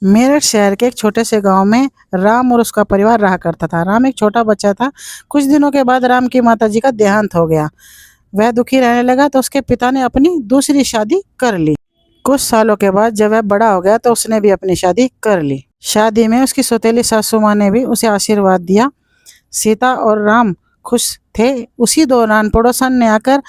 मेरठ शहर के एक छोटे से गांव में राम और उसका परिवार रहा करता था। राम एक छोटा बच्चा था। कुछ दिनों के बाद राम की माताजी का देहांत हो गया। वह दुखी रहने लगा तो उसके पिता ने अपनी दूसरी शादी कर ली। कुछ सालों के बाद जब वह बड़ा हो गया तो उसने भी अपनी शादी कर ली। शादी में उसकी सौतेली सासू माँ ने भी उसे आशीर्वाद दिया। सीता और राम खुश थे। उसी दौरान पड़ोसन ने आकर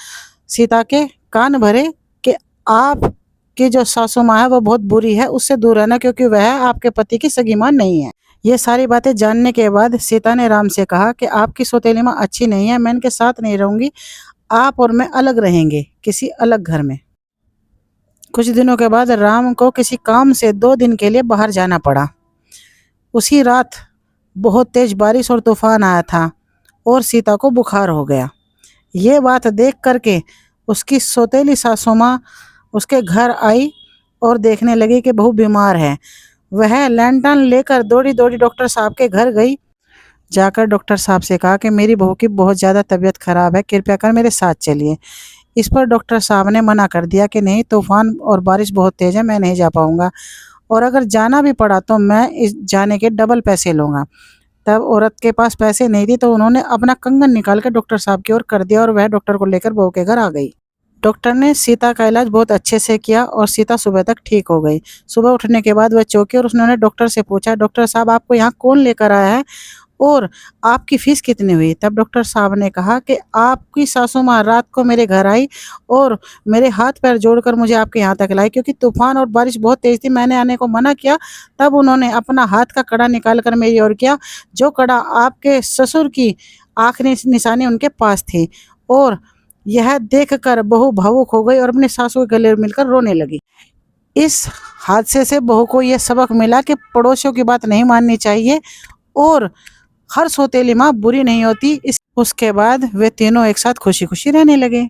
सीता के कान भरे कि आप की जो सासू माँ है वो बहुत बुरी है, उससे दूर रहना क्योंकि वह आपके पति की सगी माँ नहीं है। ये सारी बातें जानने के बाद सीता ने राम से कहा कि आपकी सौतेली माँ अच्छी नहीं है, मैं इनके साथ नहीं रहूंगी, आप और मैं अलग रहेंगे किसी अलग घर में। कुछ दिनों के बाद राम को किसी काम से 2 दिन के लिए बाहर जाना पड़ा। उसी रात बहुत तेज बारिश और तूफान आया था और सीता को बुखार हो गया। ये बात देख करके उसकी सौतेली सासू माँ उसके घर आई और देखने लगी कि बहू बीमार है। वह लैंटर्न लेकर दौड़ी दौड़ी डॉक्टर साहब के घर गई। जाकर डॉक्टर साहब से कहा कि मेरी बहू की बहुत ज़्यादा तबीयत खराब है, कृपया कर मेरे साथ चलिए। इस पर डॉक्टर साहब ने मना कर दिया कि नहीं, तूफान और बारिश बहुत तेज़ है, मैं नहीं जा पाऊँगा, और अगर जाना भी पड़ा तो मैं इस जाने के डबल पैसे लूँगा। तब औरत के पास पैसे नहीं थी तो उन्होंने अपना कंगन निकाल कर डॉक्टर साहब की ओर कर दिया और वह डॉक्टर को लेकर बहू के घर आ गई। डॉक्टर ने सीता का इलाज बहुत अच्छे से किया और सीता सुबह तक ठीक हो गई। सुबह उठने के बाद वह चौंकी और उसने डॉक्टर से पूछा, डॉक्टर साहब आपको यहाँ कौन लेकर आया है और आपकी फीस कितनी हुई? तब डॉक्टर साहब ने कहा कि आपकी सासू माँ रात को मेरे घर आई और मेरे हाथ पैर जोड़कर मुझे आपके यहाँ तक लाई, क्योंकि तूफान और बारिश बहुत तेज थी, मैंने आने को मना किया। तब उन्होंने अपना हाथ का कड़ा निकाल कर मेरी ओर किया, जो कड़ा आपके ससुर की आखिरी निशानी उनके पास थी। और यह देखकर बहू भावुक हो गई और अपने सासू के गले मिलकर रोने लगी। इस हादसे से बहू को यह सबक मिला कि पड़ोसियों की बात नहीं माननी चाहिए और हर सौतेली माँ बुरी नहीं होती। उसके बाद वे तीनों एक साथ खुशी खुशी रहने लगे।